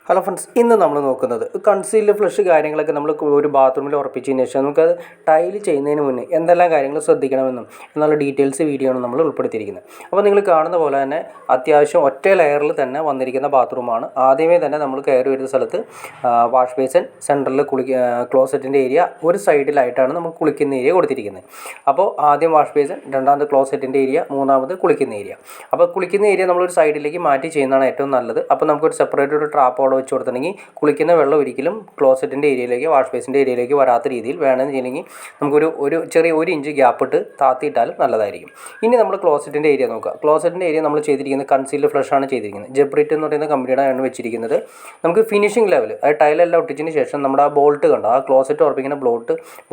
Hello friends, ഇന്ന് നമ്മൾ നോക്കുന്നത് കൺസീൽഡ് ഫ്ലഷ് കാര്യങ്ങളൊക്കെ നമ്മൾ ഒരു ബാത്റൂമിൽ ഉറപ്പിച്ചതിന് ശേഷം നമുക്കത് ടൈല് ചെയ്യുന്നതിന് മുന്നേ എന്തെല്ലാം കാര്യങ്ങൾ ശ്രദ്ധിക്കണമെന്നും എന്നുള്ള ഡീറ്റെയിൽസ് വീഡിയോ ആണ് നമ്മൾ ഉൾപ്പെടുത്തിയിരിക്കുന്നത്. അപ്പോൾ നിങ്ങൾ കാണുന്ന പോലെ തന്നെ അത്യാവശ്യം ഒറ്റ ലെയറിൽ തന്നെ വന്നിരിക്കുന്ന ബാത്റൂമാണ്. ആദ്യമേ തന്നെ നമ്മൾ കയറി വരുന്ന സ്ഥലത്ത് വാഷ് ബേസിൻ, സെൻറ്ററിൽ ക്ലോസറ്റിൻ്റെ ഏരിയ, ഒരു സൈഡിലായിട്ടാണ് നമ്മൾ കുളിക്കുന്ന ഏരിയ കൊടുത്തിരിക്കുന്നത്. അപ്പോൾ ആദ്യം വാഷ് ബേസിൻ, രണ്ടാമത് ക്ലോസറ്റിൻ്റെ ഏരിയ, മൂന്നാമത് കുളിക്കുന്ന ഏരിയ. അപ്പോൾ കുളിക്കുന്ന ഏരിയ നമ്മളൊരു സൈഡിലേക്ക് മാറ്റി ചെയ്യുന്നതാണ് ഏറ്റവും നല്ലത്. അപ്പോൾ നമുക്കൊരു സെപ്പറേറ്റ് ഒരു ട്രാപ്പ് വെച്ച് കൊടുത്തിട്ടുണ്ടെങ്കിൽ കുളിക്കുന്ന വെള്ളം ഒരിക്കലും ക്ലോസറ്റിൻ്റെ ഏരിയയിലേക്ക്, വാഷ് ബേസിൻ്റെ ഏരിയയിലേക്ക് വരാത്ത രീതിയിൽ വേണമെന്നില്ലെങ്കിൽ നമുക്കൊരു ചെറിയ 1 ഇഞ്ച് ഗ്യാപ്പ് ഇട്ട് താത്തിയിട്ടാലും നല്ലതായിരിക്കും. ഇനി നമ്മൾ ക്ലോസറ്റിൻ്റെ ഏരിയ നോക്കുക. ക്ലോസറ്റിൻ്റെ ഏരിയ നമ്മൾ ചെയ്തിരിക്കുന്നത് കൺസീൽഡ് ഫ്ലഷ് ആണ് ചെയ്തിരിക്കുന്നത്. ജെബ്രിറ്റ് എന്ന് പറയുന്ന കമ്പനിയുടെ ആണ് വെച്ചിരിക്കുന്നത്. നമുക്ക് ഫിനിഷിംഗ് ലെവൽ ടൈലെല്ലാം ഒട്ടിച്ചതിന് ശേഷം നമ്മുടെ ആ ബോൾട്ട് കണ്ടോ, ആ ക്ലോസറ്റ് ഉറപ്പിക്കുന്ന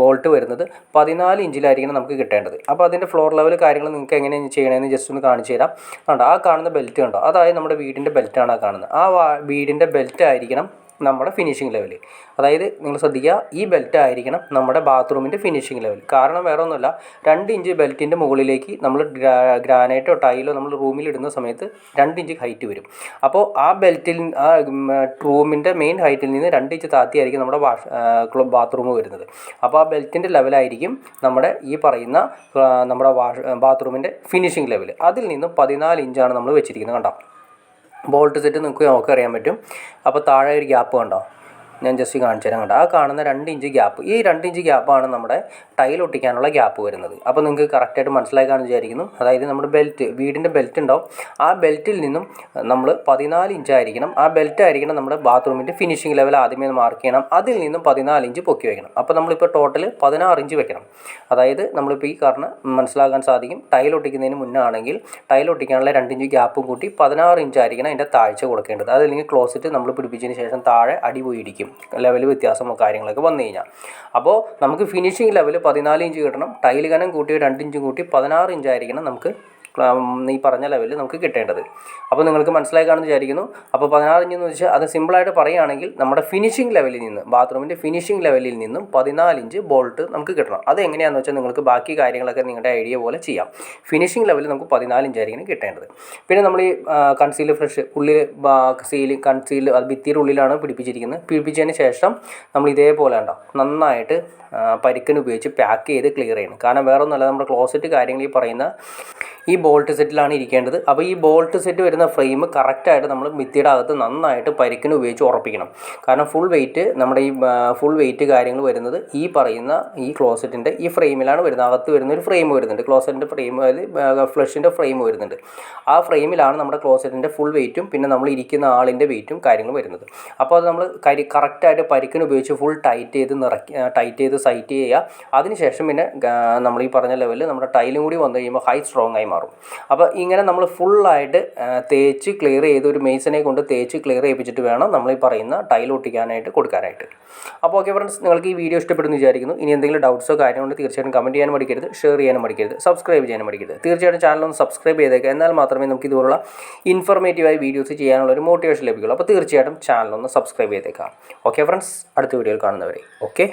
ബോൾട്ട് വരുന്നത് 14 ഇഞ്ചിലായിരിക്കണം നമുക്ക് കിട്ടേണ്ടത്. അപ്പോൾ അതിൻ്റെ ഫ്ലോർ ലെവൽ കാര്യങ്ങൾ നിങ്ങൾക്ക് എങ്ങനെയാണ് ചെയ്യണമെന്ന് ജസ്റ്റ് ഒന്ന് കാണിച്ചു തരാം. കണ്ടോ, ആ കാണുന്ന ബെൽറ്റ് കണ്ടോ, അതായത് നമ്മുടെ വീടിൻ്റെ ബെൽറ്റാണ് ആ കാണുന്നത്. ആ വീടിൻ്റെ ബെൽറ്റ് ആയിരിക്കണം നമ്മുടെ ഫിനിഷിംഗ് ലെവൽ. അതായത് നിങ്ങൾ ശ്രദ്ധിക്കുക, ഈ ബെൽറ്റ് ആയിരിക്കണം നമ്മുടെ ബാത്റൂമിൻ്റെ ഫിനിഷിംഗ് ലെവൽ. കാരണം വേറെ ഒന്നുമല്ല, 2 ഇഞ്ച് ബെൽറ്റിൻ്റെ മുകളിലേക്ക് നമ്മൾ ഗ്രാനൈറ്റോ ടൈലോ നമ്മൾ റൂമിലിടുന്ന സമയത്ത് 2 ഇഞ്ച് ഹൈറ്റ് വരും. അപ്പോൾ ആ ബെൽറ്റിൽ, ആ റൂമിൻ്റെ മെയിൻ ഹൈറ്റിൽ നിന്ന് 2 ഇഞ്ച് താത്തിയായിരിക്കും നമ്മുടെ ബാത്റൂം വരുന്നത്. അപ്പോൾ ആ ബെൽറ്റിൻ്റെ ലെവലായിരിക്കും നമ്മുടെ ഈ പറയുന്ന നമ്മുടെ ബാത്റൂമിൻ്റെ ഫിനിഷിംഗ് ലെവൽ. അതിൽ നിന്നും 14 ഇഞ്ചാണ് നമ്മൾ വെച്ചിരിക്കുന്നത്. കണ്ടോ, ബോൾട്ട് സെറ്റ് നമുക്ക് അറിയാൻ പറ്റും. അപ്പോൾ താഴെ ഒരു ഗ്യാപ്പ് കണ്ടോ, ഞാൻ ജസ്റ്റ് കാണിച്ചു തരാം. കണ്ടോ, ആ കാണുന്ന 2 ഇഞ്ച് ഗ്യാപ്പ്, ഈ 2 ഇഞ്ച് ഗ്യാപ്പാണ് നമ്മുടെ ടൈൽ ഒട്ടിക്കാനുള്ള ഗ്യാപ്പ് വരുന്നത്. അപ്പോൾ നിങ്ങൾക്ക് കറക്റ്റായിട്ട് മനസ്സിലാക്കാമെന്ന് വിചാരിക്കുന്നു. അതായത് നമ്മുടെ ബെൽറ്റ്, വീടിൻ്റെ ബെൽറ്റ് ഉണ്ടാവും, ആ ബെൽറ്റിൽ നിന്നും നമ്മൾ 14 ഇഞ്ചായിരിക്കണം, ആ ബെൽറ്റ് ആയിരിക്കണം നമ്മുടെ ബാത്റൂമിൻ്റെ ഫിനിഷിംഗ് ലെവൽ ആദ്യമേ മാർക്ക് ചെയ്യണം. അതിൽ നിന്നും 14 ഇഞ്ച് പൊക്കി വയ്ക്കണം. അപ്പോൾ നമ്മളിപ്പോൾ ടോട്ടൽ 16 ഇഞ്ച് വെക്കണം. അതായത് നമ്മളിപ്പോൾ ഈ കാരണം മനസ്സിലാക്കാൻ സാധിക്കും, ടൈൽ ഒട്ടിക്കുന്നതിന് മുന്നേ ആണെങ്കിൽ ടൈൽ ഒട്ടിക്കാനുള്ള 2 ഇഞ്ച് ഗ്യാപ്പും കൂട്ടി 16 ഇഞ്ചായിരിക്കണം അതിൻ്റെ താഴ്ച കൊടുക്കേണ്ടത്. അതല്ലെങ്കിൽ ക്ലോസറ്റ് നമ്മൾ പിടിപ്പിച്ചതിന് ശേഷം താഴെ അടി പോയിരിക്കും, ലെവൽ വ്യത്യാസമോ കാര്യങ്ങളൊക്കെ വന്നു കഴിഞ്ഞാൽ. അപ്പോൾ നമുക്ക് ഫിനിഷിംഗ് ലെവൽ 14 ഇഞ്ച് കിട്ടണം. ടൈൽ കനം കൂട്ടി 2 ഇഞ്ചും കൂട്ടി 16 ഇഞ്ചായിരിക്കണം നമുക്ക് ഈ പറഞ്ഞ ലെവലിൽ നമുക്ക് കിട്ടേണ്ടത്. അപ്പോൾ നിങ്ങൾക്ക് മനസ്സിലായി കാണുമെന്ന് വിചാരിക്കുന്നു. അപ്പോൾ 16 ഇഞ്ച് എന്ന് വെച്ചാൽ അത് സിമ്പിളായിട്ട് പറയുകയാണെങ്കിൽ നമ്മുടെ ഫിനിഷിംഗ് ലെവലിൽ നിന്ന്, ബാത്റൂമിൻ്റെ ഫിനിഷിംഗ് ലെവലിൽ നിന്നും 14 ഇഞ്ച് ബോൾട്ട് നമുക്ക് കിട്ടണം. അത് എങ്ങനെയാണെന്ന് വെച്ചാൽ നിങ്ങൾക്ക് ബാക്കി കാര്യങ്ങളൊക്കെ നിങ്ങളുടെ ഐഡിയ പോലെ ചെയ്യാം. ഫിനിഷിംഗ് ലെവലിൽ നമുക്ക് 14 ഇഞ്ചായിരിക്കണം കിട്ടേണ്ടത്. പിന്നെ നമ്മൾ ഈ കൺസീൽഡ് ഫ്ലഷ് ഉള്ളിൽ കൺസീൽ അത് ഭിത്തിയുടെ ഉള്ളിലാണ് പിടിപ്പിച്ചതിന് ശേഷം നമ്മൾ ഇതേപോലെ ഉണ്ടോ നന്നായിട്ട് പരിക്കൻ ഉപയോഗിച്ച് പാക്ക് ചെയ്ത് ക്ലിയർ ചെയ്യണം. കാരണം വേറെ ഒന്നുമല്ല, നമ്മുടെ ക്ലോസറ്റ് കാര്യങ്ങൾ ഈ പറയുന്ന ഈ ബോൾട്ട് സെറ്റിലാണ് ഇരിക്കേണ്ടത്. അപ്പോൾ ഈ ബോൾട്ട് സെറ്റ് വരുന്ന ഫ്രെയിം കറക്റ്റായിട്ട് നമ്മൾ ഭിത്തിയുടെ അകത്ത് നന്നായിട്ട് പരിക്കിന് ഉപയോഗിച്ച് ഉറപ്പിക്കണം. കാരണം നമ്മുടെ ഈ ഫുൾ വെയിറ്റ് കാര്യങ്ങൾ വരുന്നത് ഈ പറയുന്ന ഈ ക്ലോസറ്റിൻ്റെ ഈ ഫ്രെയിമിലാണ് വരുന്നത്. അകത്ത് വരുന്ന ഒരു ഫ്രെയിം വരുന്നുണ്ട്, ക്ലോസറ്റിൻ്റെ ഫ്രെയിം, അതായത് ഫ്ലഷിൻ്റെ ഫ്രെയിം വരുന്നുണ്ട്. ആ ഫ്രെയിമിലാണ് നമ്മുടെ ക്ലോസറ്റിൻ്റെ ഫുൾ വെയിറ്റും പിന്നെ നമ്മൾ ഇരിക്കുന്ന ആളിൻ്റെ വെയിറ്റും കാര്യങ്ങൾ വരുന്നത്. അപ്പോൾ അത് നമ്മൾ കറക്റ്റായിട്ട് പരിക്കിന് ഉപയോഗിച്ച് ഫുൾ ടൈറ്റ് ചെയ്ത് സൈറ്റ് ചെയ്യുക. അതിനുശേഷം പിന്നെ നമ്മൾ ഈ പറഞ്ഞ ലെവലിൽ നമ്മുടെ ടൈലും കൂടി വന്നു കഴിയുമ്പോൾ ഹൈ സ്ട്രോങ് ആയി മാറും. അപ്പോൾ ഇങ്ങനെ നമ്മൾ ഫുള്ളായിട്ട് തേച്ച് ക്ലിയർ ചെയ്ത് ഒരു മെയ്സനെ കൊണ്ട് തേച്ച് ക്ലിയർ ചെയ്യിപ്പിച്ചിട്ട് വേണം നമ്മൾ ഈ പറയുന്ന ടൈൽ ഒട്ടിക്കാനായിട്ട് കൊടുക്കാനായിട്ട്. അപ്പോൾ ഓക്കെ ഫ്രണ്ട്സ്, നിങ്ങൾക്ക് ഈ വീഡിയോ ഇഷ്ടപ്പെടുന്നു വിചാരിക്കുന്നു. ഇനി എന്തെങ്കിലും ഡൗട്ട്സോ കാര്യങ്ങളുണ്ട് തീർച്ചയായിട്ടും കമൻറ്റ് ചെയ്യാനും മടിക്കരുത്, ഷെയർ ചെയ്യാനും മടിക്കരുത്, സബ്സ്ക്രൈബ് ചെയ്യാനും മടിക്കരുത്. തീർച്ചയായിട്ടും ചാനലൊന്ന് സബ്സ്ക്രൈബ് ചെയ്തേക്കുക. എന്നാൽ മാത്രമേ നമുക്ക് ഇതുപോലുള്ള ഇൻഫോർമേറ്റീവായ വീഡിയോസ് ചെയ്യാനുള്ള ഒരു മോട്ടിവേഷൻ ലഭിക്കുള്ളൂ. അപ്പോൾ തീർച്ചയായിട്ടും ചാനലൊന്ന് സബ്സ്ക്രൈബ് ചെയ്തേക്കാം. ഓക്കെ ഫ്രണ്ട്സ്, അടുത്ത വീഡിയോയിൽ കാണുന്നവരെ ഓക്കെ.